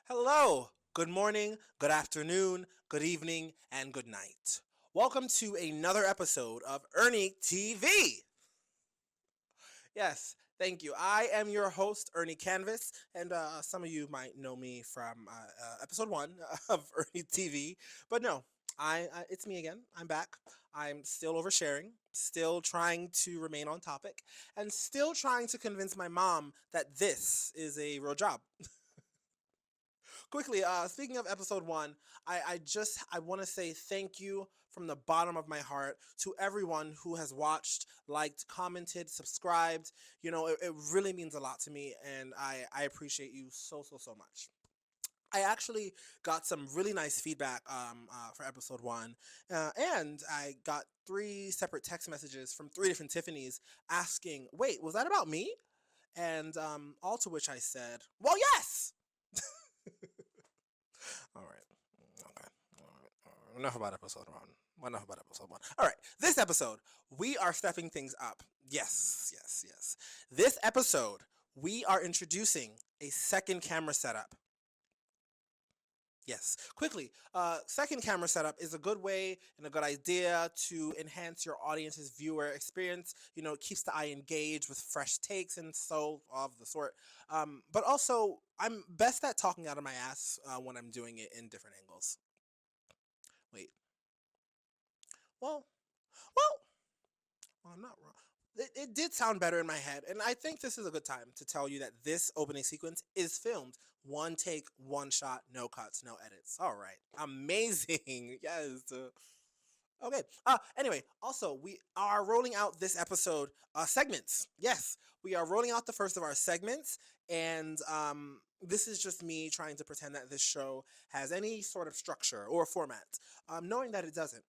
Hello, good morning, good afternoon, good evening, and good night. Welcome to another episode of Ernie TV. Yes, thank you. I am your host, Ernie Canvas, and some of you might know me from episode one of Ernie TV. But no, it's me again. I'm back. I'm still oversharing, still trying to remain on topic, and still trying to convince my mom that this is a real job. Quickly, speaking of episode one, I want to say thank you from the bottom of my heart to everyone who has watched, liked, commented, subscribed. It really means a lot to me, and I appreciate you so much. I actually got some really nice feedback for episode one, and I got three separate text messages from three different Tiffany's asking, "Wait, was that about me?" And all to which I said, "Well, yes." All right. Okay. All right. Enough about episode one. Enough about episode one. All right. This episode, we are stepping things up. Yes. This episode, we are introducing a second camera setup. Yes. Quickly, second camera setup is a good way and a good idea to enhance your audience's viewer experience. It keeps the eye engaged with fresh takes and so of the sort. But also, I'm best at talking out of my ass when I'm doing it in different angles. Wait. Well, well, I'm not wrong. It did sound better in my head, and I think this is a good time to tell you that this opening sequence is filmed one take, one shot, no cuts, no edits. All right, amazing. Yes. Okay. Anyway, also we are rolling out this episode segments. Yes, we are rolling out the first of our segments, and this is just me trying to pretend that this show has any sort of structure or format, knowing that it doesn't.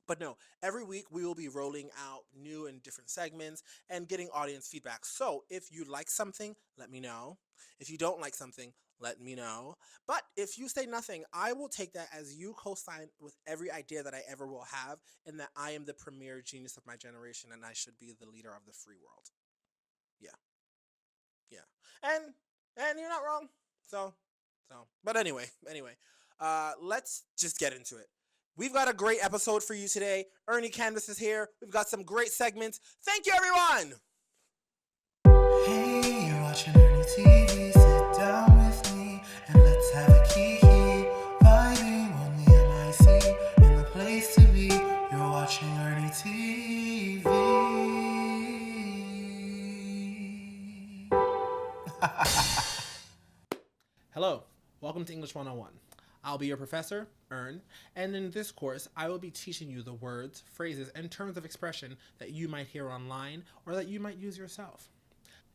But no, every week we will be rolling out new and different segments and getting audience feedback. So if you like something, let me know. If you don't like something, let me know. But if you say nothing, I will take that as you co-sign with every idea that I ever will have, and that I am the premier genius of my generation and I should be the leader of the free world. Yeah, yeah. And you're not wrong. So but anyway, let's just get into it. We've got a great episode for you today. Ernie Canvas is here. We've got some great segments. Thank you, everyone. Hey, you're watching ErnieTV. Sit down with me and let's have a kiki. Vibing on the MIC in the place to be. You're watching ErnieTV. Hello, welcome to English 101. I'll be your professor, Ern, and in this course, I will be teaching you the words, phrases, and terms of expression that you might hear online or that you might use yourself.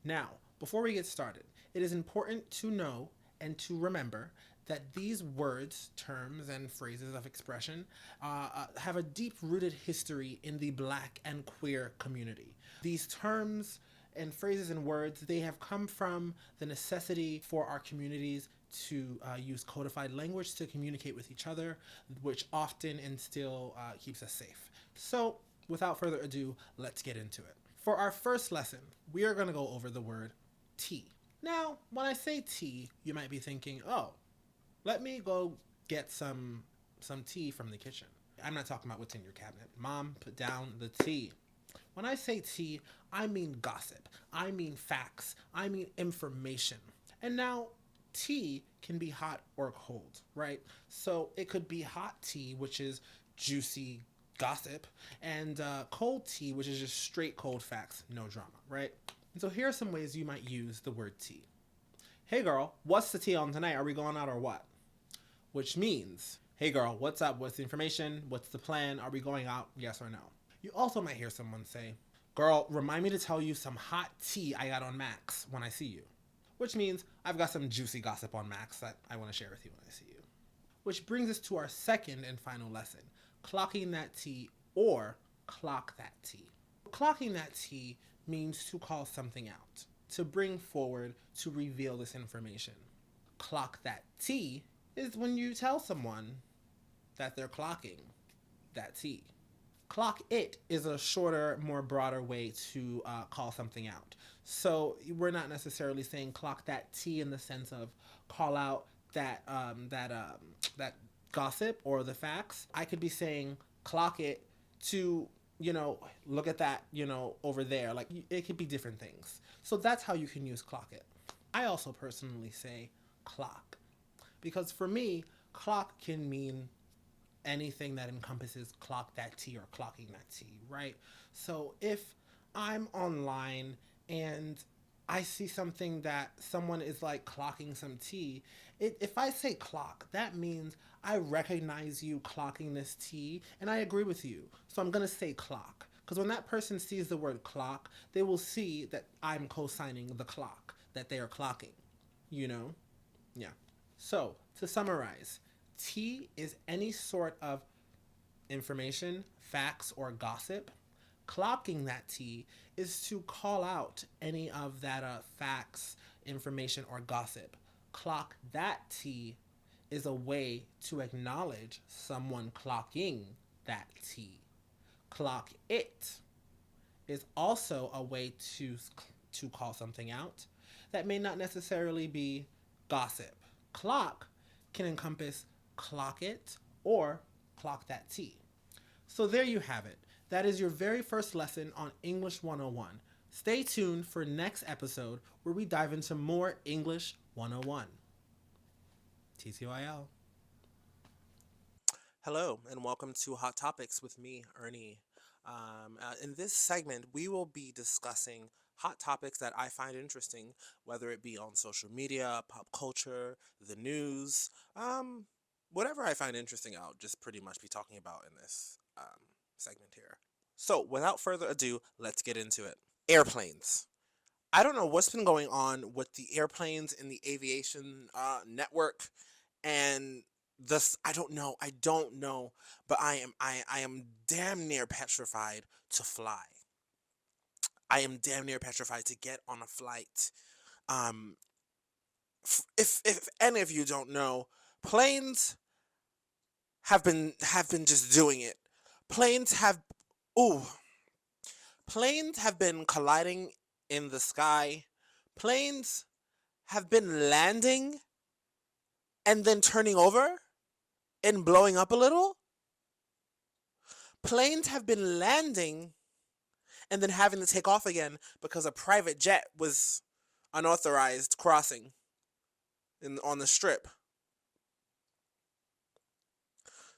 Now, before we get started, it is important to know and to remember that these words, terms, and phrases of expression have a deep-rooted history in the Black and queer community. These terms and phrases and words, they have come from the necessity for our communities to use codified language to communicate with each other, which often and still keeps us safe. So, without further ado, let's get into it. For our first lesson, we are going to go over the word tea. Now, when I say tea, you might be thinking, oh, let me go get some tea from the kitchen. I'm not talking about what's in your cabinet. Mom, put down the tea. When I say tea, I mean gossip. I mean facts. I mean information. And now, tea can be hot or cold, right? So it could be hot tea, which is juicy gossip, and cold tea, which is just straight cold facts, no drama, right? And so here are some ways you might use the word tea. Hey girl, what's the tea on tonight? Are we going out or what? Which means, hey girl, what's up? What's the information? What's the plan? Are we going out? Yes or no? You also might hear someone say, girl, remind me to tell you some hot tea I got on Max when I see you. Which means I've got some juicy gossip on Max that I want to share with you when I see you. Which brings us to our second and final lesson, clocking that tea or clock that tea. Clocking that tea means to call something out, to bring forward, to reveal this information. Clock that tea is when you tell someone that they're clocking that tea. Clock it is a shorter, more broader way to call something out. So we're not necessarily saying clock that tea in the sense of call out that gossip or the facts. I could be saying clock it to look at that over there. Like it could be different things. So that's how you can use clock it. I also personally say clock because for me, clock can mean anything that encompasses clock that tea or clocking that tea, right? So if I'm online and I see something that someone is like clocking some tea, if I say clock, that means I recognize you clocking this tea and I agree with you. So I'm going to say clock. Because when that person sees the word clock, they will see that I'm co signing the clock that they are clocking, you know? Yeah. So to summarize, tea is any sort of information, facts, or gossip. Clocking that tea is to call out any of that facts, information, or gossip. Clock that tea is a way to acknowledge someone clocking that tea. Clock it is also a way to call something out that may not necessarily be gossip. Clock can encompass clock it or clock that tea. So there you have it. That is your very first lesson on English 101. Stay tuned for next episode where we dive into more English 101. TCYL. Hello, and welcome to Hot Topics with me, Ernie. In this segment, we will be discussing hot topics that I find interesting, whether it be on social media, pop culture, the news, whatever I find interesting, I'll just pretty much be talking about in this segment here. So, without further ado, let's get into it. Airplanes. I don't know what's been going on with the airplanes in the aviation network, and this I don't know, but I am damn near petrified to fly. I am damn near petrified to get on a flight. Um, if any of you don't know, planes have been just doing it. Planes have ooh, planes have been colliding in the sky. Planes have been landing and then turning over and blowing up a little. Planes have been landing and then having to take off again because a private jet was unauthorized crossing on the strip.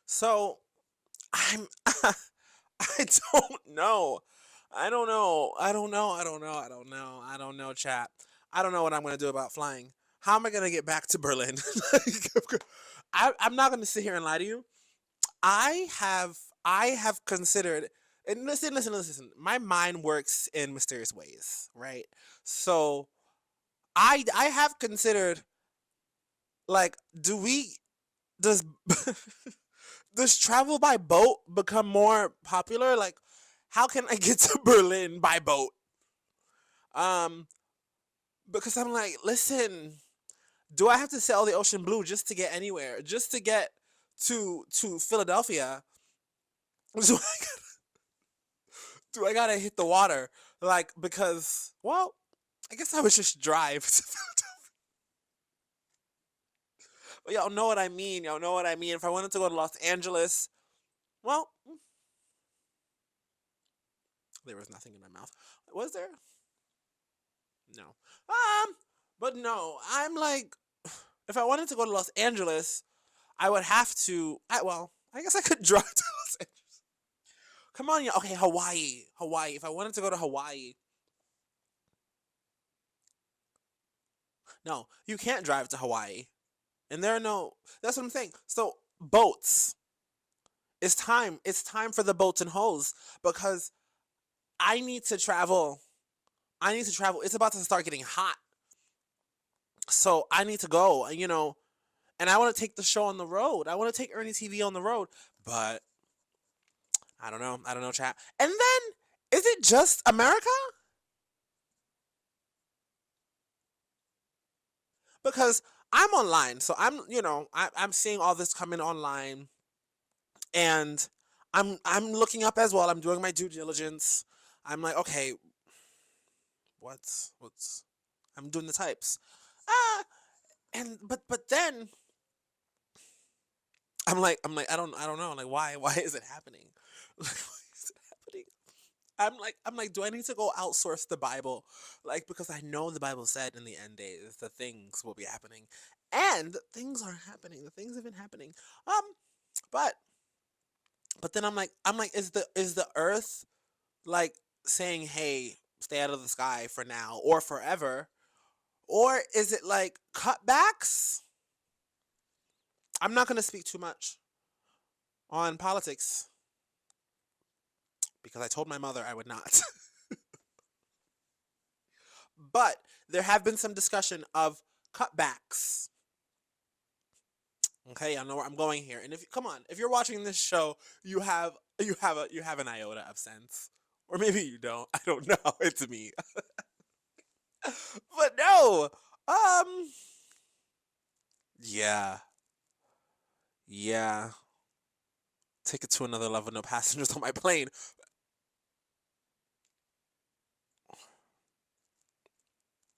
So I'm I don't know. I don't know. I don't know. I don't know. I don't know. I don't know, chat. I don't know what I'm going to do about flying. How am I going to get back to Berlin? I'm not going to sit here and lie to you. I have considered, and listen. My mind works in mysterious ways, right? So I have considered, like, does does travel by boat become more popular? Like, how can I get to Berlin by boat? Um, because I'm like, listen, do I have to sail the ocean blue just to get anywhere? Just to get to Philadelphia? Do I, do I gotta hit the water? Like, because, well, I guess I would just drive to Philadelphia. But y'all know what I mean. Y'all know what I mean. If I wanted to go to Los Angeles, well, there was nothing in my mouth. Was there? No. But no, I'm like, if I wanted to go to Los Angeles, I would have to. I guess I could drive to Los Angeles. Come on, yeah. Okay, Hawaii. If I wanted to go to Hawaii, no, you can't drive to Hawaii, and there are no. That's what I'm saying. So boats. It's time. It's time for the boats and hoes because I need to travel. I need to travel. It's about to start getting hot. So I need to go, and I want to take the show on the road. I want to take ErnieTV on the road, but I don't know. I don't know, chat. And then, is it just America? Because I'm online, so I'm seeing all this coming online, and I'm looking up as well. I'm doing my due diligence. I'm like, okay, what's I'm doing the types. Ah, and but then I don't know. Like, why is it happening? Like, why is it happening? I'm like, do I need to go outsource the Bible? Like, because I know the Bible said in the end days the things will be happening. And things are happening. The things have been happening. Um, but then I'm like, is the earth like saying, hey, stay out of the sky for now or forever? Or is it like cutbacks? I'm not gonna speak too much on politics because I told my mother I would not. But there have been some discussion of cutbacks. Okay, I know where I'm going here. And if come on, if you're watching this show, you have an iota of sense. Or maybe you don't. I don't know. It's me. But no. Um yeah. Yeah. Take it to another level, no passengers on my plane.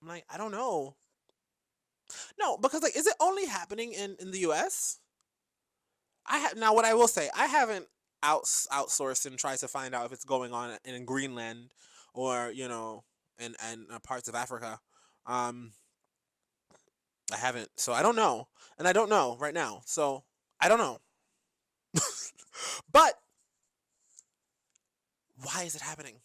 I'm like, I don't know. No, because like, is it only happening in the U.S.? Now what I will say, I haven't outsourced and tried to find out if it's going on in Greenland or in parts of Africa. Um, I haven't, so I don't know, and I don't know right now, so I don't know. But why is it happening?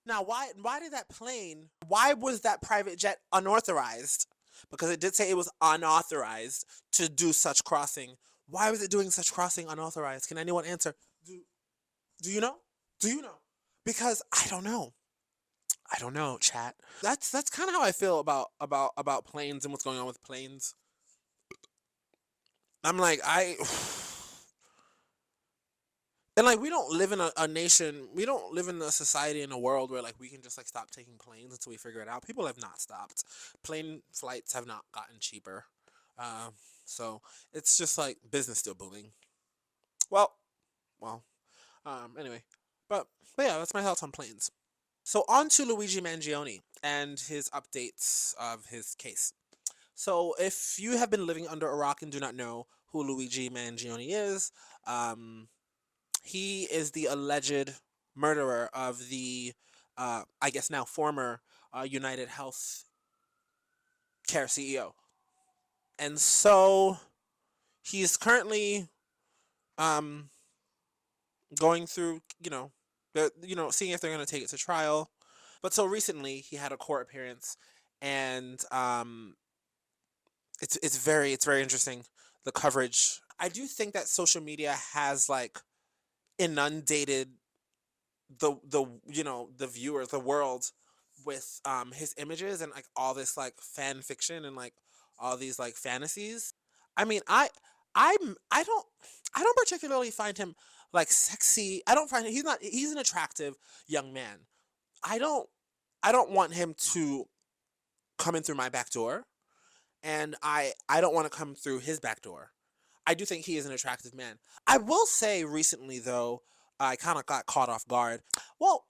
Now, why did that plane? Why was that private jet unauthorized? Because it did say it was unauthorized to do such crossing. Why was it doing such crossing unauthorized? Can anyone answer? Do Do you know? Do you know? Because I don't know. I don't know, chat. That's kind of how I feel about planes and what's going on with planes. I'm like, and like, we don't live in a nation, we don't live in a society, in a world where like we can just like stop taking planes until we figure it out. People have not stopped. Plane flights have not gotten cheaper. Um, so it's just like business still booming. Well, well. Anyway, but yeah, that's my thoughts on planes. So on to Luigi Mangione and his updates of his case. So if you have been living under a rock and do not know who Luigi Mangione is, um, he is the alleged murderer of the, I guess now former United Health Care CEO. And so he's currently um, going through, seeing if they're going to take it to trial. But so recently he had a court appearance, and it's very interesting, the coverage. I do think that social media has like inundated the viewers, the world, with his images and like all this like fan fiction and like all these like fantasies. I mean, I don't particularly find him like sexy. I don't find him, he's an attractive young man. I don't I don't want him to come in through my back door, and I don't want to come through his back door. I do think he is an attractive man. I will say recently though, I kind of got caught off guard. Well,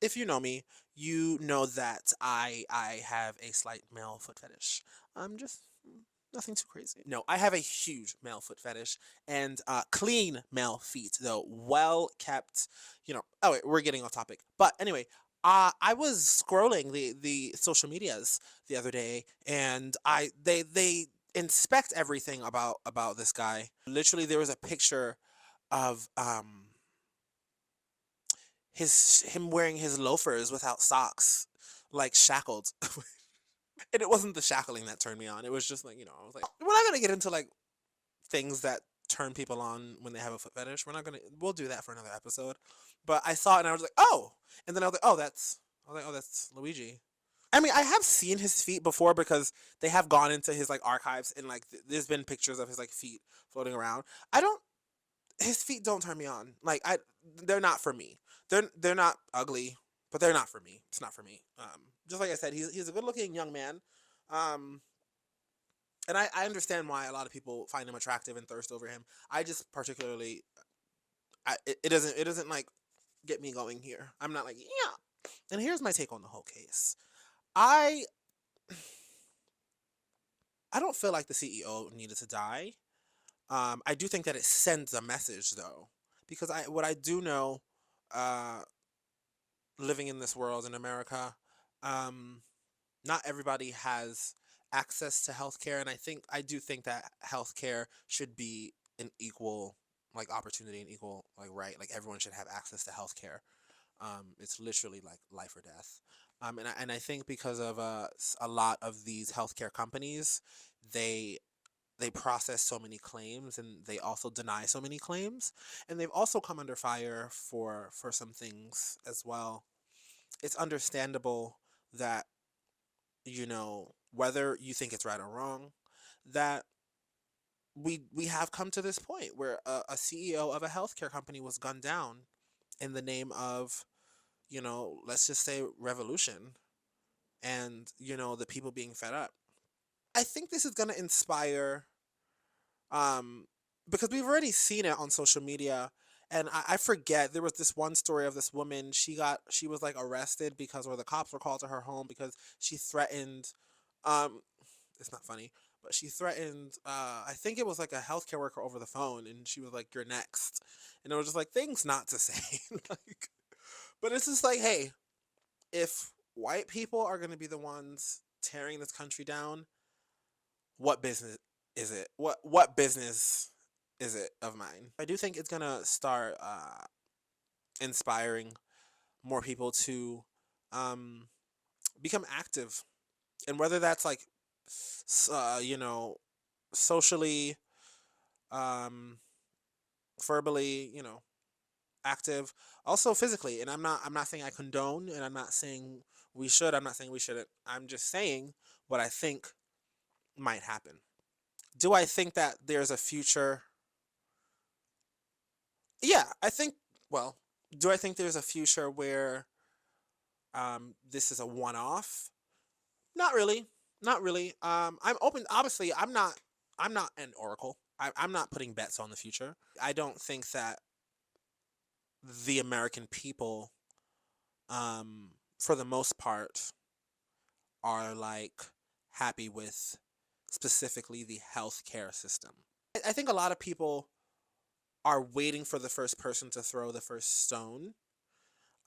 if you know me, you know that I have a slight male foot fetish. Just nothing too crazy. No, I have a huge male foot fetish, and clean male feet though, well kept. Oh wait, we're getting off topic. But anyway, I was scrolling the social medias the other day, and they inspect everything about this guy. Literally, there was a picture of him wearing his loafers without socks, like shackled. And it wasn't the shackling that turned me on. It was just like, I was like, we're not gonna get into like things that turn people on when they have a foot fetish. We'll do that for another episode. But I saw it and I was like, oh, and then I was like, oh, that's Luigi. I mean, I have seen his feet before because they have gone into his like archives, and like there's been pictures of his like feet floating around. I don't His feet don't turn me on. Like, they're not for me. They're not ugly, but they're not for me. It's not for me. Just like I said, he's a good looking young man. Um, and I understand why a lot of people find him attractive and thirst over him. I just particularly, it doesn't like get me going here. I'm not like, yeah. And here's my take on the whole case. I I don't feel like the CEO needed to die. I do think that it sends a message though, because what I do know, uh, living in this world in America, um, not everybody has access to healthcare, and I do think that healthcare should be an equal like opportunity and equal like right. Like everyone should have access to healthcare. It's literally like life or death. And I think because of a lot of these healthcare companies, they they process so many claims and they also deny so many claims, and they've also come under fire for some things as well. It's understandable that, whether you think it's right or wrong, that we have come to this point where a CEO of a healthcare company was gunned down in the name of, let's just say revolution, and the people being fed up. I think this is going to inspire, um because we've already seen it on social media. And I forget, there was this one story of this woman. She was like arrested because, or the cops were called to her home because she threatened, um it's not funny, but she threatened, I think it was like a healthcare worker over the phone, and she was like, "You're next." And it was just like things not to say. Like, but it's just like, hey, if white people are going to be the ones tearing this country down, what business is it? What business is it of mine? I do think it's going to start inspiring more people to um become active, and whether that's like socially, um verbally, active, also physically. And I'm not saying I condone, and I'm not saying we shouldn't. I'm just saying what I think might happen. Do I think that there's a future? Yeah, I think, well, do I think there's a future where this is a one-off? Not really. Not really. I'm open. Obviously, I'm not an oracle. I'm not putting bets on the future. I don't think that the American people, for the most part, are like happy with specifically the healthcare system. I think a lot of people are waiting for the first person to throw the first stone,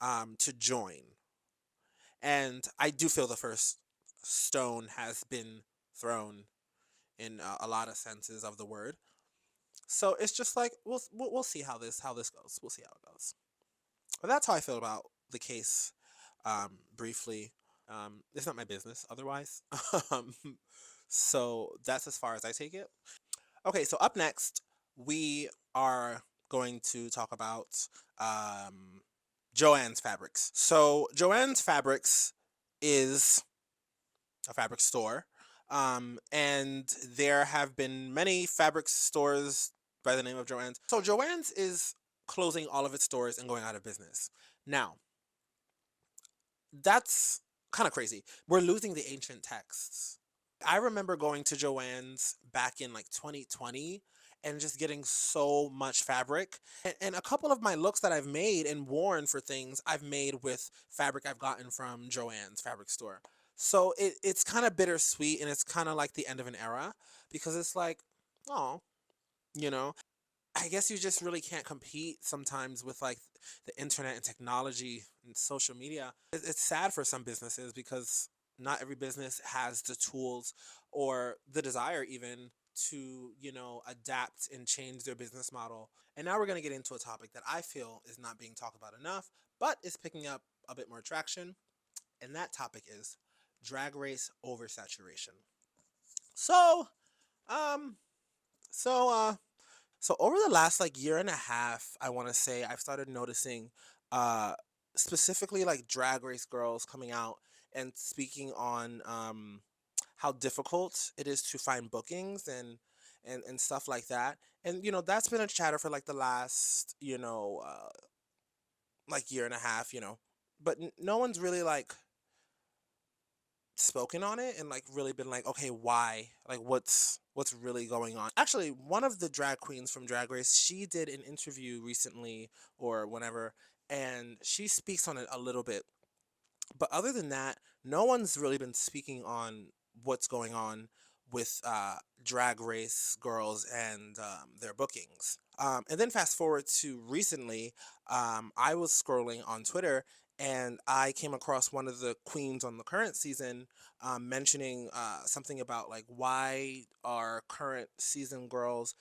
to join. And I do feel the first stone has been thrown in a lot of senses of the word. So it's just like we'll see how this goes. We'll see how it goes. But that's how I feel about the case. Briefly, it's not my business otherwise. um, so that's as far as I take it. Okay, so up next we are going to talk about um, Joanne's Fabrics. So Joanne's Fabrics is a fabric store. And there have been many fabric stores by the name of Joanne's. So Joanne's is closing all of its stores and going out of business. Now, that's kind of crazy. We're losing the ancient texts. I remember going to Joanne's back in like 2020 and just getting so much fabric. And a couple of my looks that I've made and worn for things I've made with fabric I've gotten from Joanne's fabric store. So it's kind of bittersweet, and it's kind of like the end of an era, because it's like, oh, you know, I guess you just really can't compete sometimes with like the internet and technology and social media. It's sad for some businesses because not every business has the tools or the desire even to, adapt and change their business model. And now we're going to get into a topic that I feel is not being talked about enough, but is picking up a bit more traction. And that topic is drag race oversaturation. So, um, so, uh, so over the last like year and a half, I want to say I've started noticing, uh, specifically like drag race girls coming out and speaking on how difficult it is to find bookings and stuff like that. And that's been a chatter for like the last like year and a half, but no one's really like spoken on it and like really been like, okay, why? Like, what's really going on. Actually, one of the drag queens from Drag Race, she did an interview recently or whenever, and she speaks on it a little bit. But other than that, no one's really been speaking on what's going on with Drag Race girls and their bookings. And then fast forward to recently, I was scrolling on Twitter and I came across one of the queens on the current season mentioning something about like why our current season girls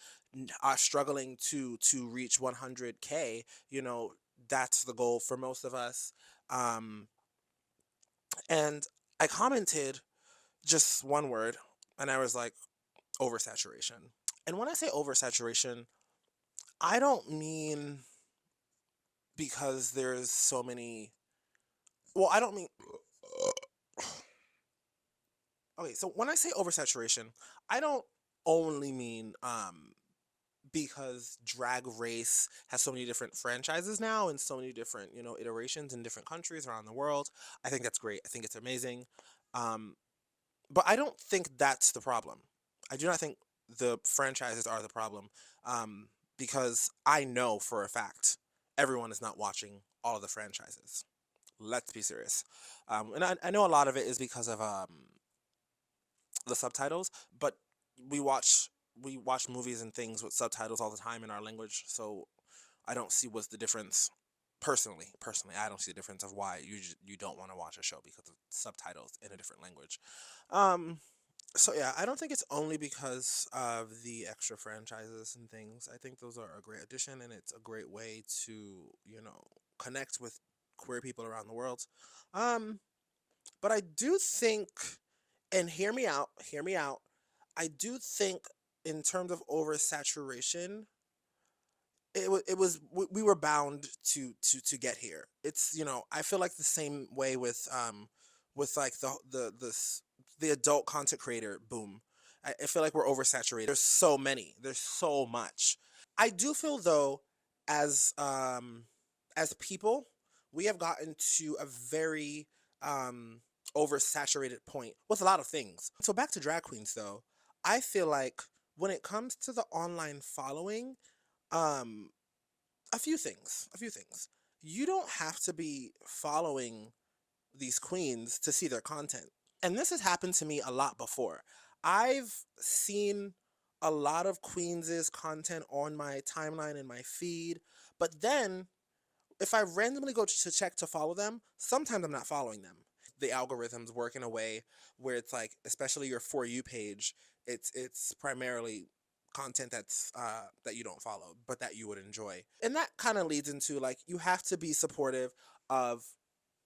are struggling to reach 100K. You know, that's the goal for most of us. Um, and I commented just one word, and I was like, oversaturation. And when I say oversaturation, I don't mean because there's so many. Well, I don't mean. Okay, so when I say oversaturation, I don't only mean because Drag Race has so many different franchises now and so many different, you know, iterations in different countries around the world. I think that's great. I think it's amazing. Um, But I don't think that's the problem. I do not think the franchises are the problem, because I know for a fact everyone is not watching all of the franchises. Let's be serious. And I know a lot of it is because of the subtitles, but we watch we watch movies and things with subtitles all the time in our language, so I don't see what's the difference. Personally, I don't see the difference of why you don't want to watch a show because of subtitles in a different language. Um, so yeah, I don't think it's only because of the extra franchises and things. I think those are a great addition, and it's a great way to, you know, connect with queer people around the world. Um, but I do think, and hear me out. I do think in terms of oversaturation, we were bound to get here. It's, you know, I feel like the same way with like the adult content creator boom. I feel like we're oversaturated. There's so many. There's so much. I do feel though, as people, we have gotten to a very oversaturated point with a lot of things. So back to drag queens though, I feel like when it comes to the online following, um, a few things. You don't have to be following these queens to see their content. And this has happened to me a lot before. I've seen a lot of Queens' content on my timeline and my feed, but then if I randomly go to check to follow them, sometimes I'm not following them. The algorithms work in a way where it's like, especially your For You page, it's primarily content that you don't follow, but that you would enjoy. And that kind of leads into like, you have to be supportive of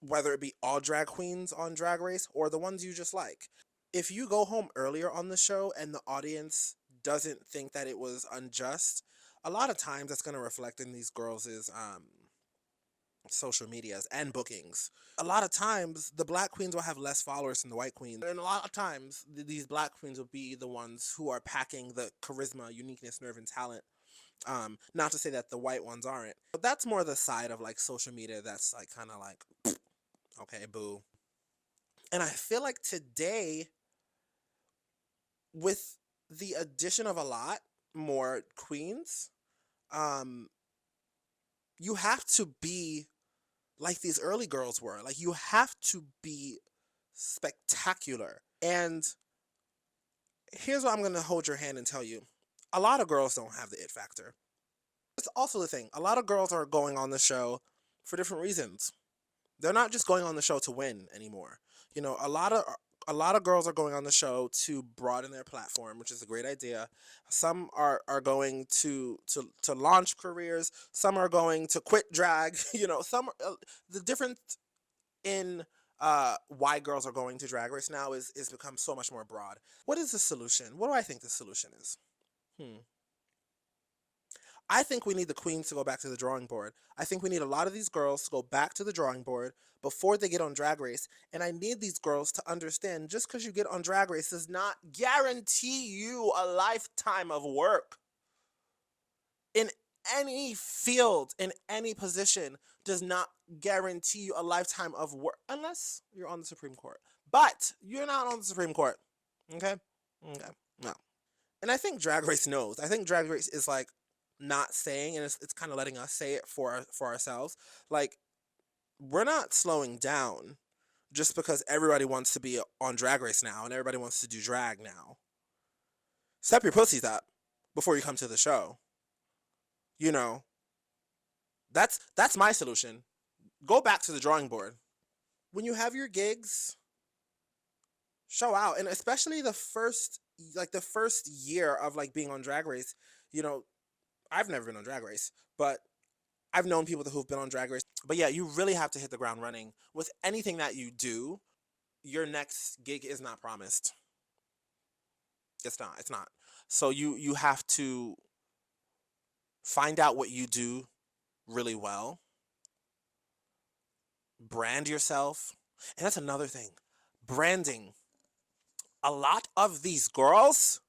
whether it be all drag queens on Drag Race or the ones you just like. If you go home earlier on the show and the audience doesn't think that it was unjust, a lot of times that's going to reflect in these girls' social medias and bookings. A lot of times the black queens will have less followers than the white queens, and a lot of times these black queens will be the ones who are packing the charisma, uniqueness, nerve, and talent. Not to say that the white ones aren't, but that's more the side of like social media that's like kind of like, okay, boo. And I feel like today, with the addition of a lot more queens, um, you have to be like these early girls were. Like, you have to be spectacular. And here's what I'm going to hold your hand and tell you. A lot of girls don't have the it factor. It's also the thing. A lot of girls are going on the show for different reasons. They're not just going on the show to win anymore. You know, a lot of girls are going on the show to broaden their platform, which is a great idea. Some are going to launch careers. Some are going to quit drag. You know, the difference in why girls are going to Drag Race now is become so much more broad. What is the solution? What do I think the solution is? Hmm. I think we need the queens to go back to the drawing board. I think we need a lot of these girls to go back to the drawing board before they get on Drag Race. And I need these girls to understand, just because you get on Drag Race does not guarantee you a lifetime of work. In any field, in any position, does not guarantee you a lifetime of work unless you're on the Supreme Court. But you're not on the Supreme Court. Okay? Okay. No. And I think Drag Race knows. I think Drag Race is like not saying, and it's kind of letting us say it for ourselves. Like, we're not slowing down just because everybody wants to be on Drag Race now and everybody wants to do drag now. Step your pussies up before you come to the show. You know, that's my solution. Go back to the drawing board. When you have your gigs, show out, and especially the first year of like being on Drag Race. You know, I've never been on Drag Race, but I've known people who've been on Drag Race. But yeah, you really have to hit the ground running with anything that you do. Your next gig is not promised. It's not. It's not. So you have to find out what you do really well, brand yourself, and that's another thing. Branding. A lot of these girls,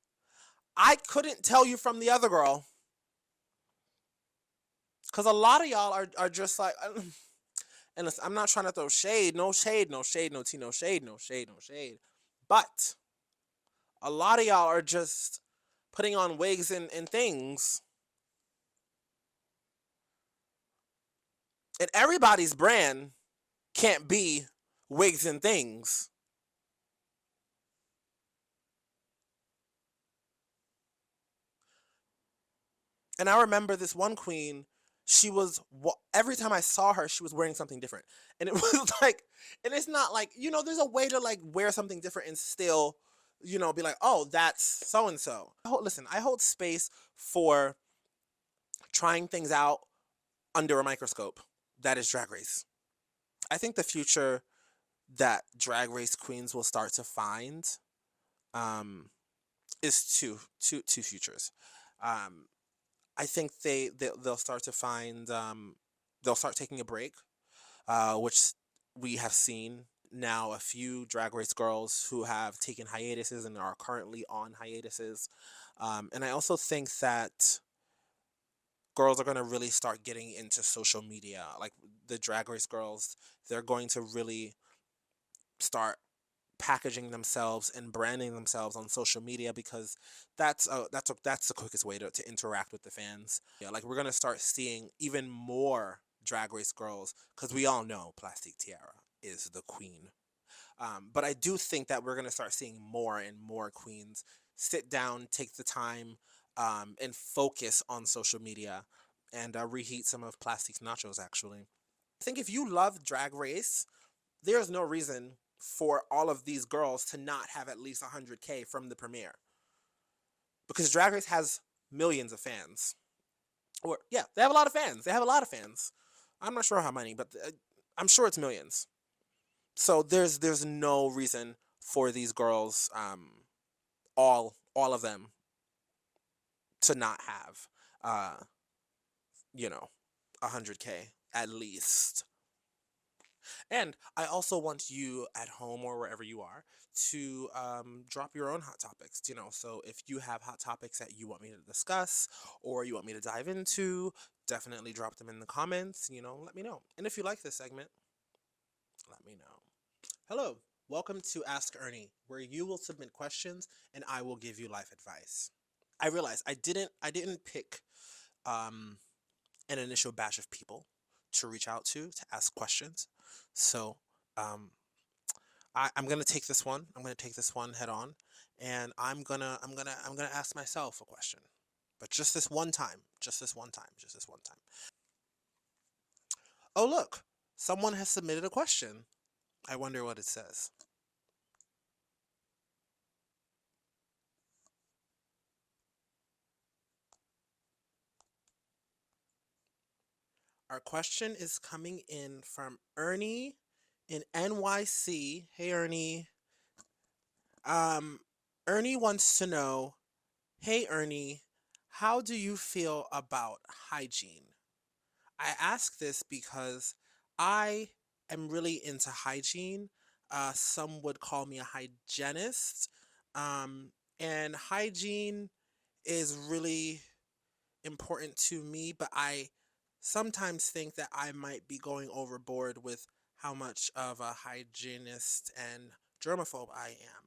I couldn't tell you from the other girl. Because a lot of y'all are just like, and listen, I'm not trying to throw shade, no shade, no shade, no tea, no shade, no shade, no shade. But a lot of y'all are just putting on wigs and things. And everybody's brand can't be wigs and things. And I remember this one queen, she was, every time I saw her, she was wearing something different. And it was like, and it's not like, there's a way to like wear something different and still, be like, oh, that's so and so. Listen, I hold space for trying things out under a microscope. That is Drag Race. I think the future that Drag Race queens will start to find um, is two futures. Um, I think they'll start to find they'll start taking a break, which we have seen now a few Drag Race girls who have taken hiatuses and are currently on hiatuses. And I also think that girls are going to really start getting into social media. Like the Drag Race girls, they're going to really start packaging themselves and branding themselves on social media because that's the quickest way to interact with the fans. Yeah, like we're gonna start seeing even more Drag Race girls because we all know Plastic Tiara is the queen. But I do think that we're gonna start seeing more and more queens sit down, take the time, and focus on social media and reheat some of Plastic's nachos. Actually, I think if you love Drag Race, there's no reason for all of these girls to not have at least 100K from the premiere. Because Drag Race has millions of fans. Or, yeah, they have a lot of fans. They have a lot of fans. I'm not sure how many, but I'm sure it's millions. So there's no reason for these girls, all of them, to not have, uh, you know, 100K at least. And I also want you at home or wherever you are to drop your own hot topics. So if you have hot topics that you want me to discuss or you want me to dive into, definitely drop them in the comments. Let me know. And if you like this segment, let me know. Hello, welcome to Ask Ernie, where you will submit questions and I will give you life advice. I realized I didn't pick um, an initial batch of people to reach out to ask questions. So um, I'm gonna take this one. I'm gonna take this one head on, and I'm gonna ask myself a question, but just this one time, just this one time, just this one time. Oh look, someone has submitted a question. I wonder what it says. Our question is coming in from Ernie in NYC. Hey Ernie. Um, Ernie wants to know, hey Ernie, how do you feel about hygiene? I ask this because I am really into hygiene. Some would call me a hygienist. Um, and hygiene is really important to me, but I sometimes think that I might be going overboard with how much of a hygienist and germaphobe I am.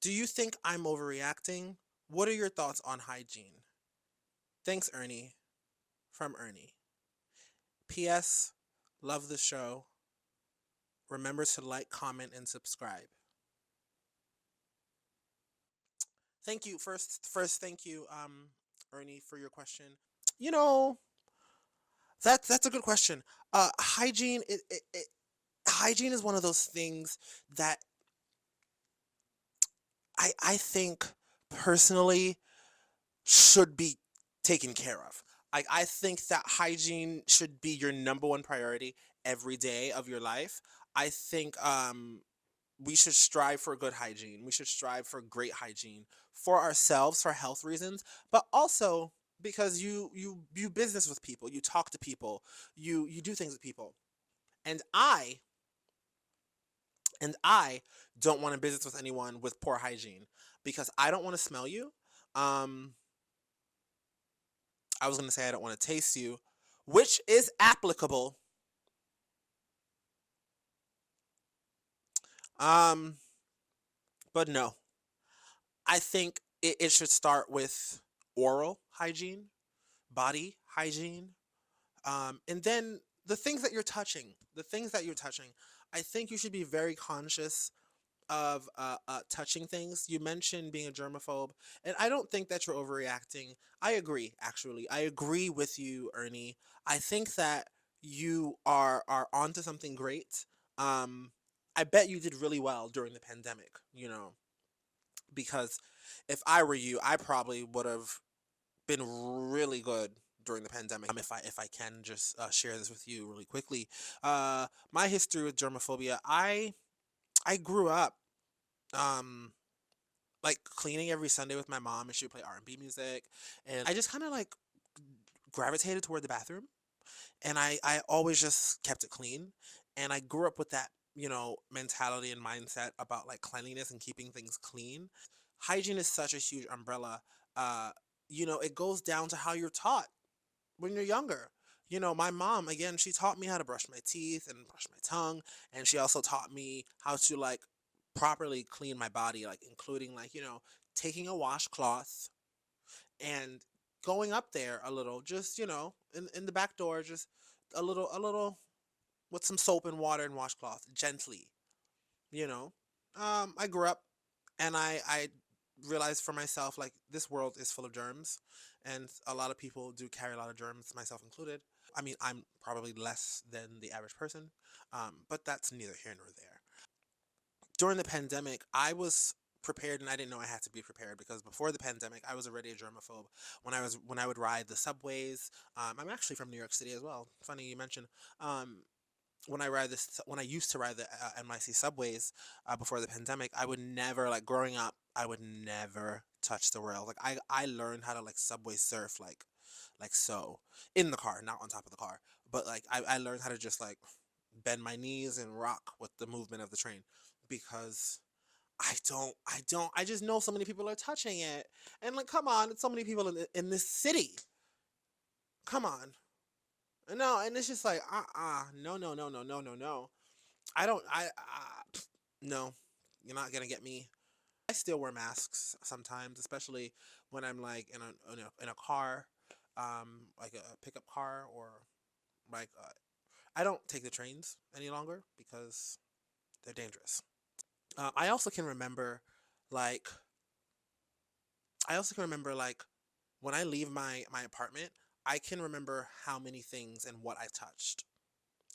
Do you think I'm overreacting, What are your thoughts on hygiene? Thanks, Ernie. From Ernie. P.S. Love the show. Remember to like, comment, and subscribe. Thank you. First, thank you, Ernie, for your question. You know, that's a good question. Hygiene, hygiene is one of those things that I think personally should be taken care of. I think that hygiene should be your number one priority every day of your life. I think we should strive for good hygiene. We should strive for great hygiene for ourselves, for health reasons, but also because you do business with people, you talk to people, you do things with people. And I don't want to business with anyone with poor hygiene because I don't want to smell you. Um, I was going to say I don't want to taste you, which is applicable. Um, but no, I think it should start with oral hygiene, body hygiene, and then the things that you're touching. I think you should be very conscious of touching things. You mentioned being a germaphobe, and I don't think that you're overreacting. I agree, actually. I agree with you, Ernie. I think that you are onto something great. Um, I bet you did really well during the pandemic, because if I were you, I probably would have been really good during the pandemic. If I can just share this with you really quickly, my history with germophobia, I grew up um like cleaning every Sunday with my mom, and she would play R&B music, and I just kind of like gravitated toward the bathroom, and I always just kept it clean, and I grew up with that mentality and mindset about like cleanliness and keeping things clean. Hygiene is such a huge umbrella. uh it goes down to how you're taught when you're younger. My mom, again, she taught me how to brush my teeth and brush my tongue, and she also taught me how to like properly clean my body, like including like, taking a washcloth and going up there a little, just, in the back door, just a little with some soap and water and washcloth, gently, you know. I grew up and I realized for myself like this world is full of germs, and a lot of people do carry a lot of germs, myself included. I mean, I'm probably less than the average person, but that's neither here nor there. During the pandemic, I was prepared, and I didn't know I had to be prepared because before the pandemic, I was already a germaphobe. When I would ride the subways, I'm actually from New York City as well. Funny you mentioned. Um, when I used to ride the NYC subways before the pandemic, I would never, like, growing up, I would never touch the rail. Like I learned how to like subway surf, like so, in the car, not on top of the car, but like I learned how to just like bend my knees and rock with the movement of the train because I just know so many people are touching it, and like, come on, it's so many people in this city. Come on. No, and it's just like, no, no, no, no, no, no, no. I don't, no, you're not gonna get me. I still wear masks sometimes, especially when I'm like in a car, like a pickup car, or like I don't take the trains any longer because they're dangerous. I also can remember, like, like when I leave my apartment, I can remember how many things and what I touched.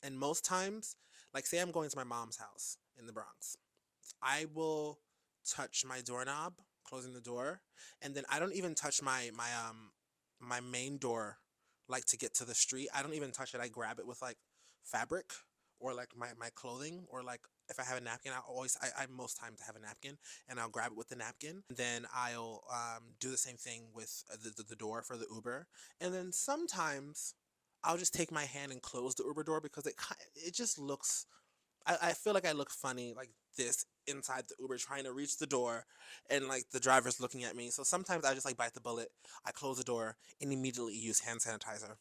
And most times, like, say I'm going to my mom's house in the Bronx, I will touch my doorknob, closing the door, and then I don't even touch my main door, like, to get to the street. I don't even touch it. I grab it with like fabric, or like my clothing, or like if I have a napkin, I most times have a napkin, and I'll grab it with the napkin. And then I'll do the same thing with the door for the Uber, and then sometimes I'll just take my hand and close the Uber door because it just looks, I feel like I look funny like this inside the Uber trying to reach the door, and like the driver's looking at me. So sometimes I just like bite the bullet. I close the door and immediately use hand sanitizer.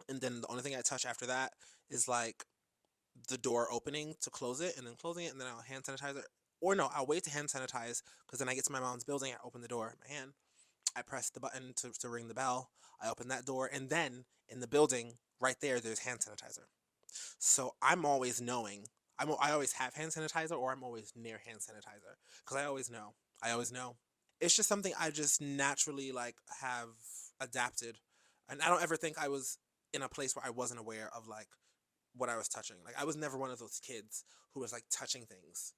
And then the only thing I touch after that is like the door opening to close it, and then closing it, and then I'll hand sanitizer. Or no, I'll wait to hand sanitize because then I get to my mom's building. I open the door, my hand. I press the button to ring the bell. I open that door, and then in the building right there, there's hand sanitizer. So I'm always knowing. I always have hand sanitizer, or I'm always near hand sanitizer because I always know. I always know. It's just something I just naturally like have adapted, and I don't ever think I was in a place where I wasn't aware of like what I was touching. Like I was never one of those kids who was like touching things.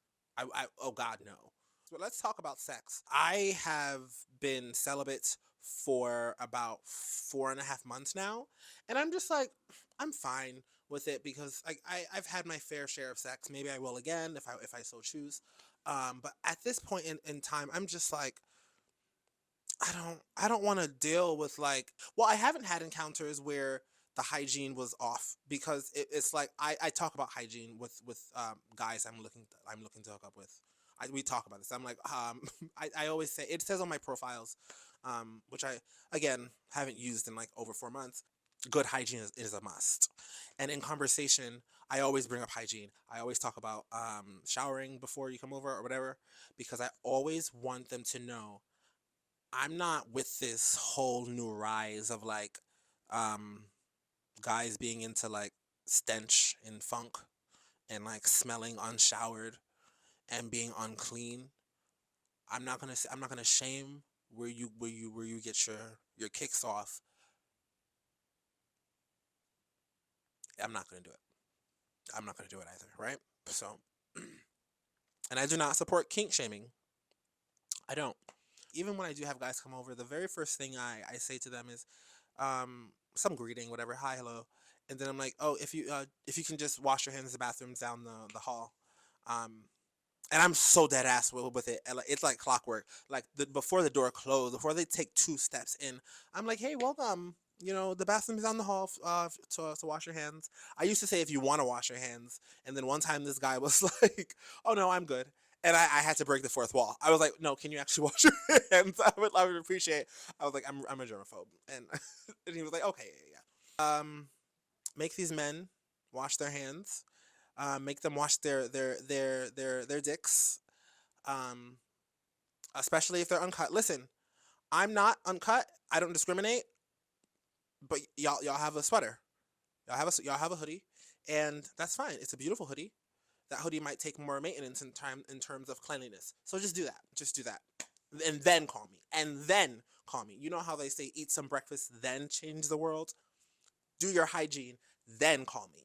Oh God, no. But let's talk about sex. I have been celibate for about 4.5 months now, and I'm just like, I'm fine with it because I've had my fair share of sex. Maybe I will again if I so choose. But at this point in time, I'm just like, I don't want to deal with like, well, I haven't had encounters where the hygiene was off because it's like I talk about hygiene with guys I'm looking to hook up with. We talk about this. I'm like I always say it says on my profiles, which I again haven't used in like over 4 months. Good hygiene is a must. And in conversation, I always bring up hygiene. I always talk about showering before you come over or whatever because I always want them to know I'm not with this whole new rise of like um guys being into like stench and funk and like smelling unshowered and being unclean. I'm not gonna shame where you get your kicks off. I'm not gonna do it. I'm not gonna do it either, right? So, and I do not support kink shaming. I don't. Even when I do have guys come over, the very first thing I say to them is some greeting, whatever, hi, hello, and then I'm like, oh, if you can just wash your hands in the bathrooms down the hall, um, and I'm so dead ass with it. And it's like clockwork. Like before the door closed, before they take 2 steps in, I'm like, hey, welcome. You know, the bathroom's down the hall to wash your hands. I used to say if you want to wash your hands, and then one time this guy was like, oh no, I'm good. And I had to break the fourth wall. I was like, no, can you actually wash your hands? I would appreciate. I was like, I'm a germaphobe, and and he was like, okay, yeah, yeah. Make these men wash their hands. Make them wash their dicks. Um, Especially if they're uncut. Listen, I'm not uncut. I don't discriminate. But y'all have a sweater. Y'all have a hoodie, and that's fine. It's a beautiful hoodie. That hoodie might take more maintenance in terms of cleanliness. So just do that. Just do that, and then call me. And then call me. You know how they say eat some breakfast, then change the world. Do your hygiene, then call me.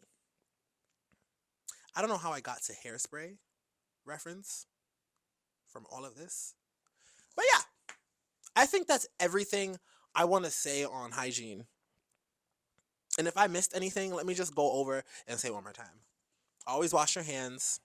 I don't know how I got to hairspray reference from all of this, but yeah, I think that's everything I want to say on hygiene. And if I missed anything, let me just go over and say it one more time. Always wash your hands.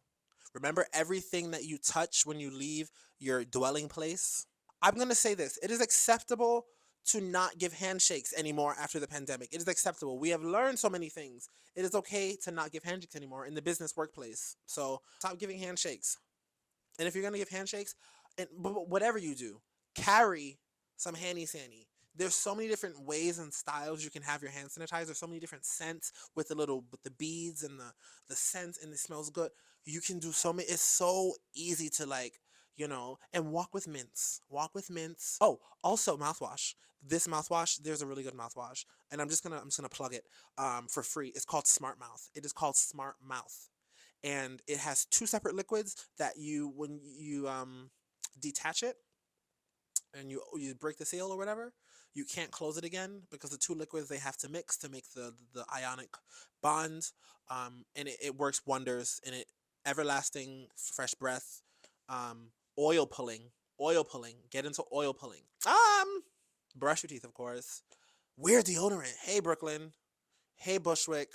Remember everything that you touch when you leave your dwelling place. I'm going to say this. It is acceptable to not give handshakes anymore after the pandemic. It is acceptable. We have learned so many things. It is okay to not give handshakes anymore in the business workplace. So stop giving handshakes. And if you're going to give handshakes, and whatever you do, carry some handy sandy. There's so many different ways and styles you can have your hand sanitizer. There's so many different scents with the beads and the scents, and it smells good. You can do so many. It's so easy to like, and walk with mints. Walk with mints. Oh, also mouthwash. This mouthwash, there's a really good mouthwash, and I'm just gonna plug it for free. It's called Smart Mouth. It is called Smart Mouth, and it has 2 separate liquids that when you detach it and you break the seal or whatever, you can't close it again because the 2 liquids they have to mix to make the ionic bond, and it works wonders, and it everlasting fresh breath, um, oil pulling, get into oil pulling, brush your teeth, of course, wear deodorant. Hey Brooklyn, hey Bushwick,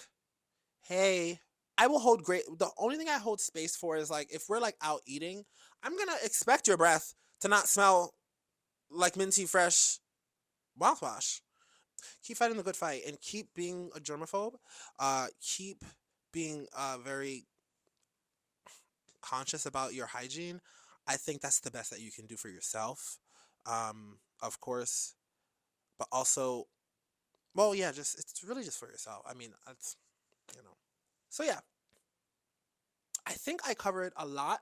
hey. I will hold great. The only thing I hold space for is like if we're like out eating, I'm gonna expect your breath to not smell like minty fresh mouthwash. Keep fighting the good fight and keep being a germaphobe. Keep being very conscious about your hygiene. I think that's the best that you can do for yourself, of course, but also, well, yeah, just it's really just for yourself. I mean, it's. So yeah, I think I covered a lot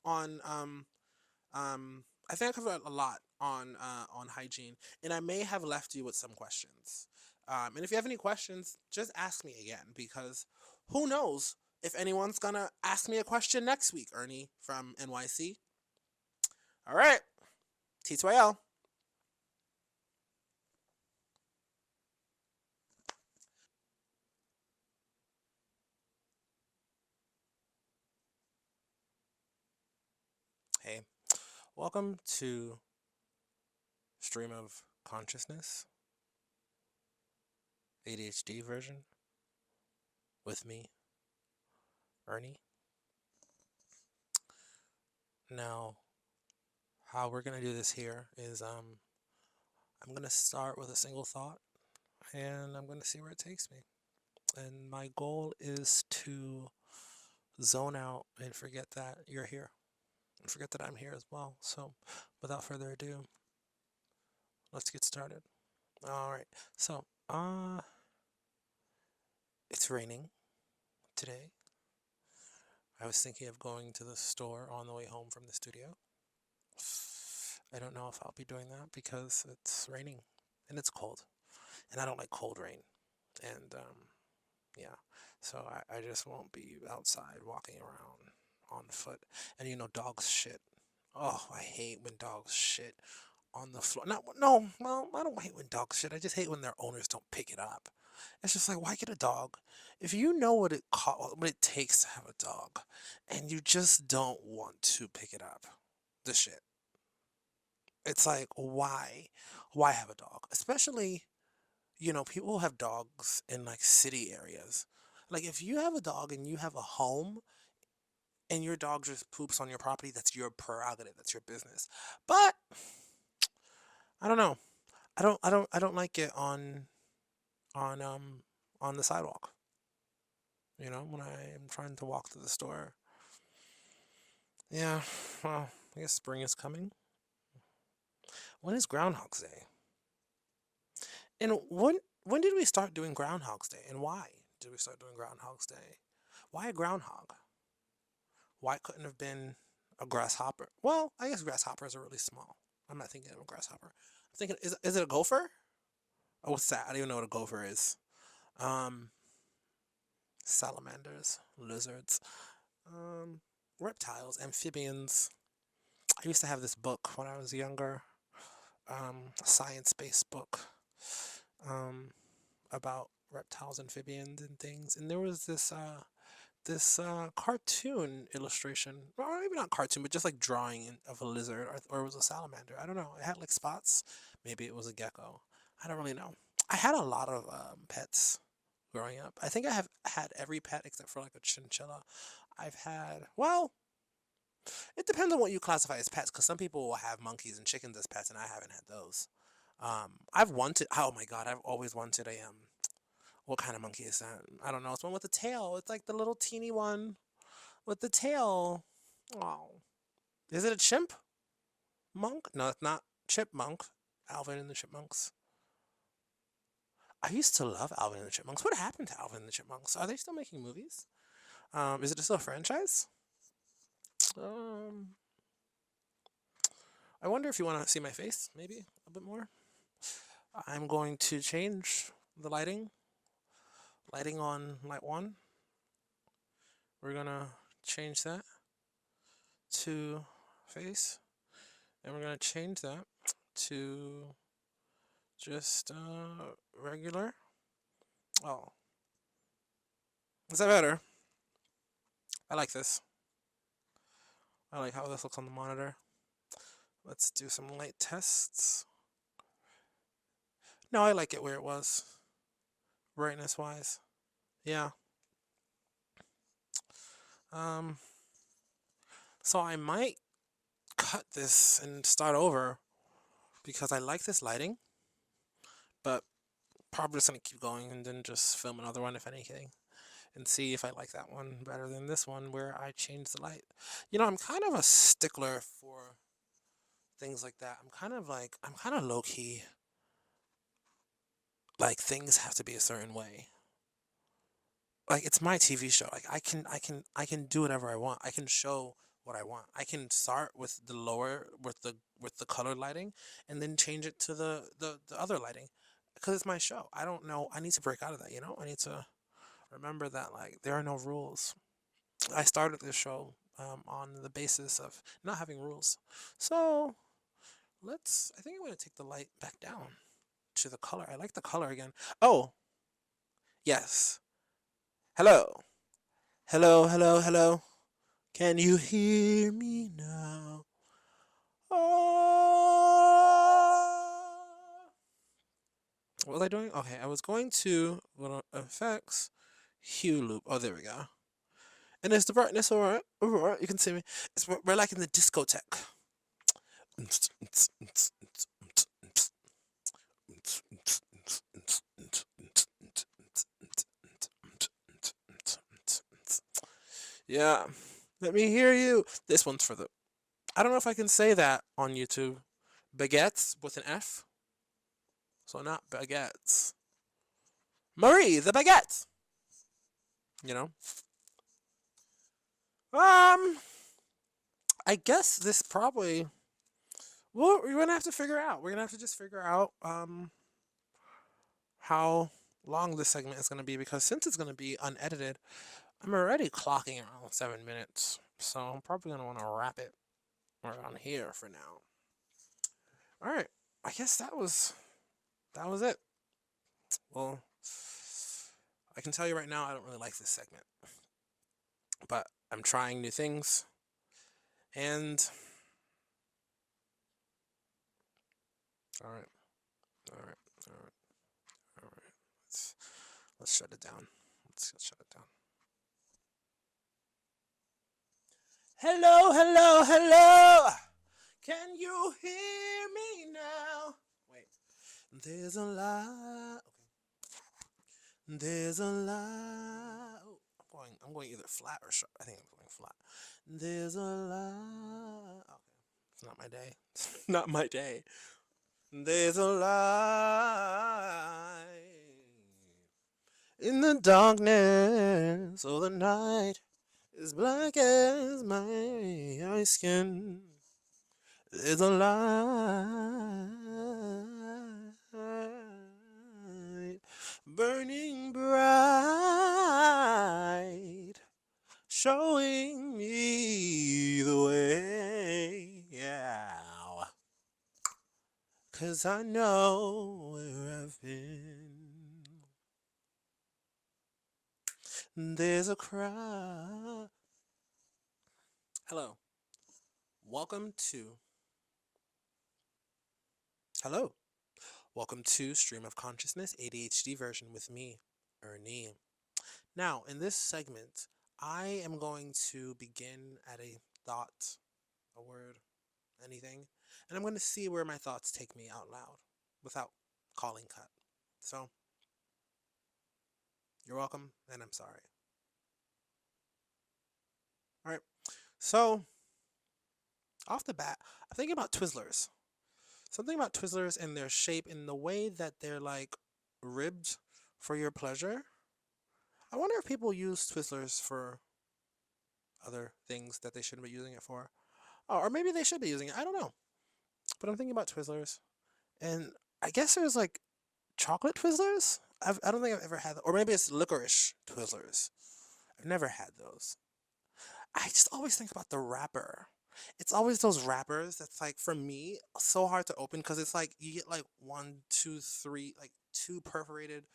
on I think I covered a lot on hygiene, and I may have left you with some questions. And if you have any questions, just ask me again, because who knows if anyone's gonna ask me a question next week. Ernie from NYC. All right, T2L. Hey, welcome to Stream of Consciousness, ADHD version, with me, Ernie. Now, how we're gonna do this here is I'm gonna start with a single thought, and I'm gonna see where it takes me. And my goal is to zone out and forget that you're here, and forget that I'm here as well. So, without further ado, let's get started. All right. So, it's raining today. I was thinking of going to the store on the way home from the studio. I don't know if I'll be doing that because it's raining and it's cold, and I don't like cold rain. And yeah, so I just won't be outside walking around on foot. And dogs shit. Oh, I hate when dogs shit on the floor. Not no, well, I don't hate when dogs shit. I just hate when their owners don't pick it up. It's just like, why get a dog if you know what it takes to have a dog, and you just don't want to pick it up? The shit. It's like, why have a dog? Especially, people who have dogs in like city areas. Like, if you have a dog and you have a home and your dog just poops on your property, that's your prerogative, that's your business. But I don't know. I don't like it on on the sidewalk. When I am trying to walk to the store. Yeah, well, I guess spring is coming. When is Groundhog's Day? And when did we start doing Groundhog's Day, and why did we start doing Groundhog's Day? Why a groundhog? Why couldn't have been a grasshopper? Well, I guess grasshoppers are really small. I'm not thinking of a grasshopper. I'm thinking, is it a gopher? Oh, what's that? I don't even know what a gopher is. Um, Salamanders, lizards, um, reptiles, amphibians. I used to have this book when I was younger, a science-based book, um, about reptiles, amphibians, and things. And there was this cartoon illustration, or maybe not cartoon, but just like drawing of a lizard, or it was a salamander. I don't know. It had like spots. Maybe it was a gecko. I don't really know. I had a lot of pets growing up. I think I have had every pet except for like a chinchilla. I've had, well, it depends on what you classify as pets, because some people will have monkeys and chickens as pets, and I haven't had those. I've wanted, oh my god, I've always wanted a, what kind of monkey is that? I don't know. It's one with a tail. It's like the little teeny one with the tail. Oh. Is it a chimp? Monk? No, it's not. Chipmunk. Alvin and the Chipmunks. I used to love Alvin and the Chipmunks. What happened to Alvin and the Chipmunks? Are they still making movies? Is it still a franchise? Um, I wonder if you want to see my face, maybe a bit more. I'm going to change the lighting. Lighting on light one. We're gonna change that to face, and we're gonna change that to just regular. Oh, is that better? I like this. I like how this looks on the monitor. Let's do some light tests. No, I like it where it was, brightness wise. Yeah. Um, so I might cut this and start over because I like this lighting, but probably just gonna keep going and then just film another one if anything, and see if I like that one better than this one where I change the light. I'm kind of a stickler for things like that. I'm kind of low key. Like, things have to be a certain way. Like, it's my TV show. Like, I can do whatever I want. I can show what I want. I can start with the lower with the color lighting and then change it to the other lighting because it's my show. I don't know. I need to break out of that, you know? I need to remember that like there are no rules. I started this show on the basis of not having rules. So, I think I'm going to take the light back down to the color. I like the color again. Oh, yes. Hello. Hello, hello, hello. Can you hear me now? Oh. What was I doing? Okay, I was going to little effects, hue loop. Oh, there we go. And it's the brightness, alright. Alright, you can see me. We're like in the discotheque. Yeah. Let me hear you. This one's for the. I don't know if I can say that on YouTube. Baguettes with an F. So not baguettes. Marie, the baguette. You know. I guess this probably. Well, we're gonna have to figure out. We're gonna have to just figure out how long this segment is gonna be because since it's gonna be unedited, I'm already clocking around 7 minutes. So I'm probably gonna want to wrap it around here for now. All right. I guess that was it. Well, I can tell you right now, I don't really like this segment, but I'm trying new things, and all right, all right, all right, all right. Let's shut it down. Let's shut it down. Hello, hello, hello. Can you hear me now? Wait. There's a lot. Okay. There's a lot. Oh, I'm going either flat or sharp. I think I'm going flat. There's a lot. Okay. It's not my day. Not my day. There's a light in the darkness. Oh, the night is black as my skin. There's a light burning bright, showing me the way. Yeah. 'Cause I know where I've been. There's a crowd. Hello. Welcome to. Hello. Welcome to Stream of Consciousness ADHD version with me, Ernie. Now, in this segment, I am going to begin at a thought, a word, anything, and I'm going to see where my thoughts take me out loud without calling cut. So, you're welcome, and I'm sorry. All right. So, off the bat, I'm thinking about Twizzlers. Something about Twizzlers and their shape and the way that they're like ribbed for your pleasure. I wonder if people use Twizzlers for other things that they shouldn't be using it for. Oh, or maybe they should be using it. I don't know. But I'm thinking about Twizzlers. And I guess there's like chocolate Twizzlers? I don't think I've ever had that. Or maybe it's licorice Twizzlers. I've never had those. I just always think about the wrapper. It's always those wrappers that's like for me so hard to open because it's like you get like one, two, three, like two perforated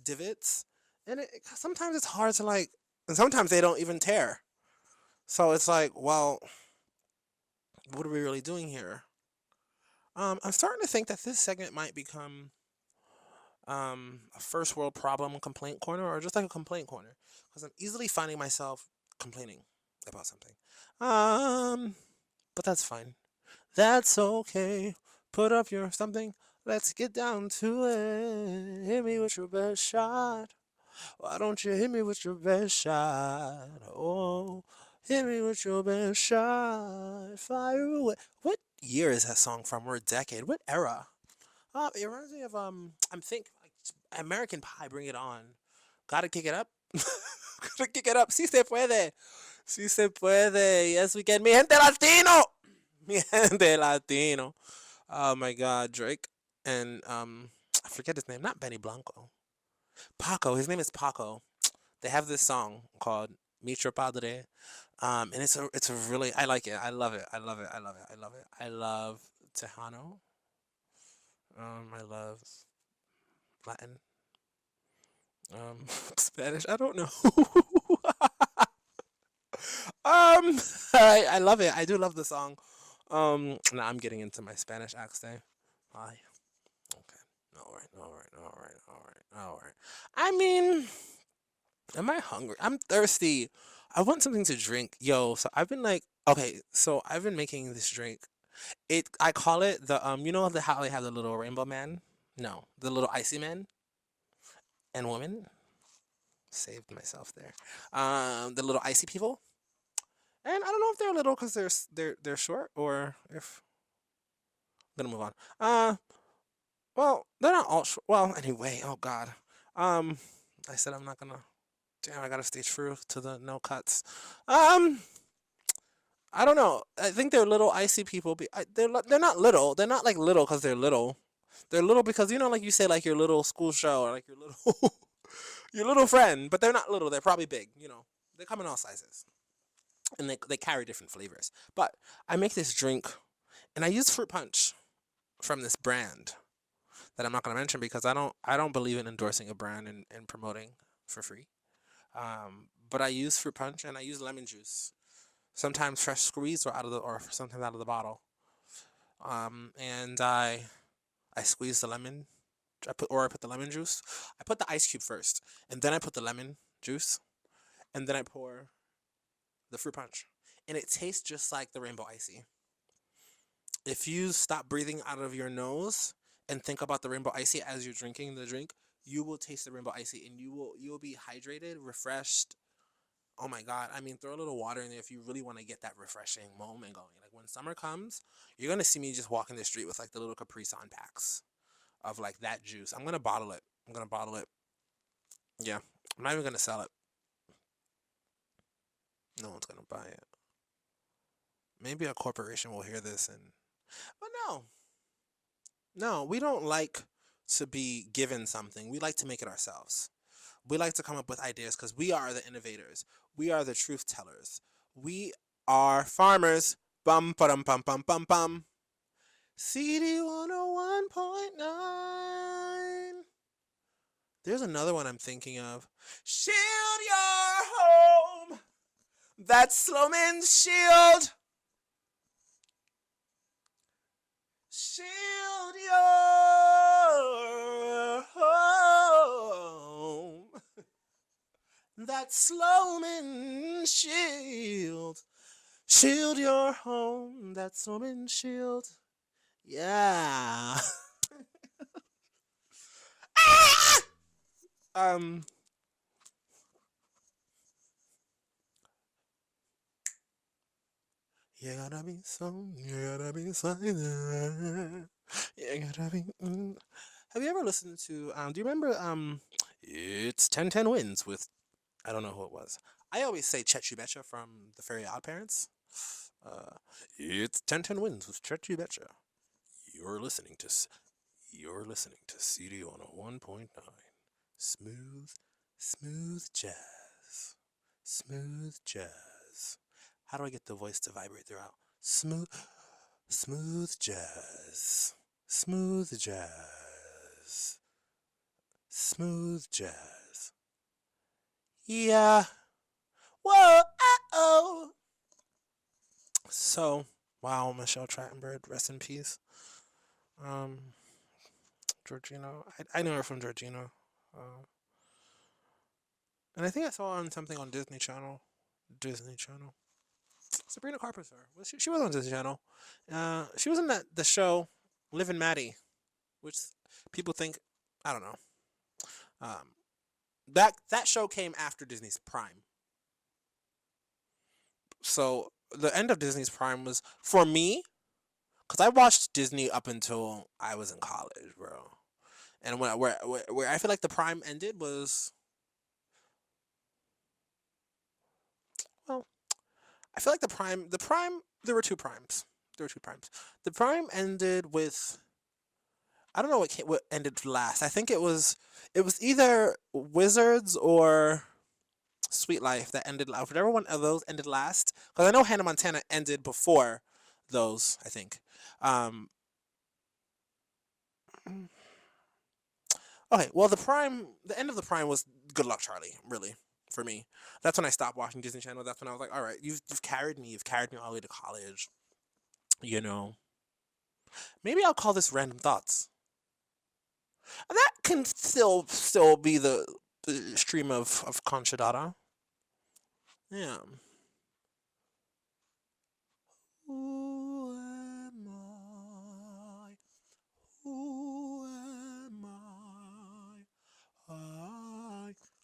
divots, and sometimes it's hard to like, and sometimes they don't even tear. So it's like, well, what are we really doing here? I'm starting to think that this segment might become a first world problem complaint corner or just like a complaint corner because I'm easily finding myself complaining about something. But that's fine. That's okay. Put up your something. Let's get down to it. Hit me with your best shot. Why don't you hit me with your best shot? Oh, hit me with your best shot. Fire away. What year is that song from? Or a decade? What era? It reminds me of I'm think like American Pie. Bring it on. Gotta kick it up. Gotta kick it up. Si se puede. Si se puede. Yes, we can. Mi gente latino. Mi gente latino. Oh my God, Drake and I forget his name. Not Benny Blanco. Paco. His name is Paco. They have this song called Mitra Padre. And it's a really I like it. I love it. I love it. I love it. I love it. I love Tejano. I love Latin. Spanish. I don't know. I love it. I do love the song. Now I'm getting into my Spanish accent. Ay, okay. All right. All right. All right. All right. All right. I mean, am I hungry? I'm thirsty. I want something to drink. Yo, so I've been like, okay, so I've been making this drink. I call it the you know how they have the little rainbow man? No, the little icy man and woman. Saved myself there. The little icy people. And I don't know if they're little because they're short or if I'm gonna move on. Well, they're not all short. Well, anyway, oh God. Um, I said I'm not gonna. Damn, I gotta stay true to the no cuts. Um, I don't know. I think they're little icy people. They're not little. They're not like little because they're little. They're little because like you say like your little school show or like your little your little friend. But they're not little. They're probably big. They come in all sizes and they carry different flavors. But I make this drink and I use fruit punch from this brand that I'm not gonna mention because I don't believe in endorsing a brand and promoting for free. But I use fruit punch and I use lemon juice. Sometimes fresh squeezed or sometimes out of the bottle. And I squeeze the lemon. I put the lemon juice. I put the ice cube first, and then I put the lemon juice, and then I pour the fruit punch, and it tastes just like the rainbow icy. If you stop breathing out of your nose and think about the rainbow icy as you're drinking the drink, you will taste the rainbow icy, and you will be hydrated, refreshed. Oh my God. I mean, throw a little water in there if you really want to get that refreshing moment going. Like when summer comes, you're going to see me just walking the street with like the little Capri Sun packs of like that juice. I'm going to bottle it. I'm going to bottle it. Yeah. I'm not even going to sell it. No one's going to buy it. Maybe a corporation will hear this but no. No, we don't like to be given something. We like to make it ourselves. We like to come up with ideas because we are the innovators. We are the truth tellers. We are farmers. Bum, ba-dum, bum, bum, bum, bum. CD 101.9. There's another one I'm thinking of. Shield your home. That's Sloman's shield. Shield your home. That's Sloman shield. Shield your home. That's Sloman shield. Yeah. um. You gotta be strong. You gotta be silent. You gotta be. Have you ever listened to? Do you remember? It's 10-10 wins with. I don't know who it was. I always say Chet You Betcha from the Fairy Odd Parents. It's 10-10 wins with Chet You Betcha. You're listening to. You're listening to CD on a 1.9. Smooth, smooth jazz. Smooth jazz. How do I get the voice to vibrate throughout? Smooth, smooth jazz. Smooth jazz. Smooth jazz. Yeah. Whoa. Oh. So, wow, Michelle Trachtenberg, rest in peace. Um, Georgina, I know her from Georgina. Uh, and I think I saw her on something on Disney Channel. Disney Channel. Sabrina Carpenter. She was on Disney Channel. She was in the show Liv and Maddie, which people think I don't know. Um, that show came after Disney's Prime. So the end of Disney's Prime was for me because I watched Disney up until I was in college, bro. And where I feel like the Prime ended was well, I feel like there were two primes. There were two primes. The prime ended with, I don't know what ended last. I think it was either Wizards or Sweet Life that ended last. Whichever one of those ended last, because I know Hannah Montana ended before those. I think. Um, okay, well the end of the prime was Good Luck Charlie. Really, for me, that's when I stopped watching Disney Channel. That's when I was like, all right, you've carried me. You've carried me all the way to college. You know, maybe I'll call this Random Thoughts. That can still be the stream of Concha Dada. Yeah. Who am I? Who am I?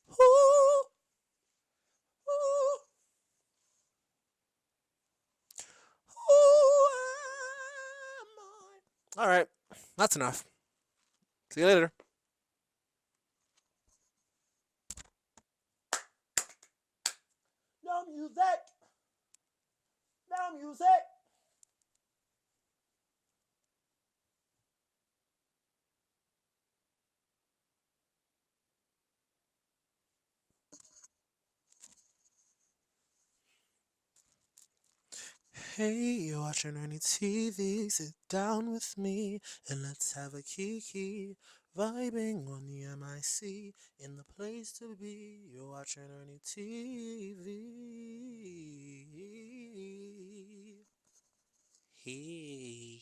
Who, who, who am I? All right, that's enough. See you later. No music. No music. Hey, you're watching ErnieTV. Sit down with me and let's have a kiki. Vibing on the MIC in the place to be. You're watching ErnieTV. He.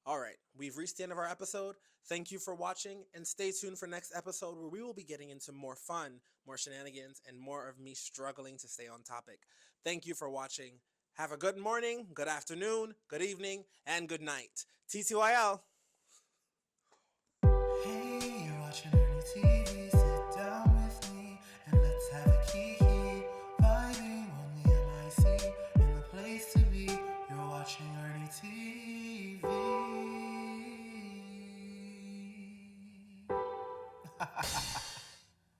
All right, we've reached the end of our episode. Thank you for watching, and stay tuned for next episode where we will be getting into more fun, more shenanigans, and more of me struggling to stay on topic. Thank you for watching. Have a good morning, good afternoon, good evening, and good night. TTYL.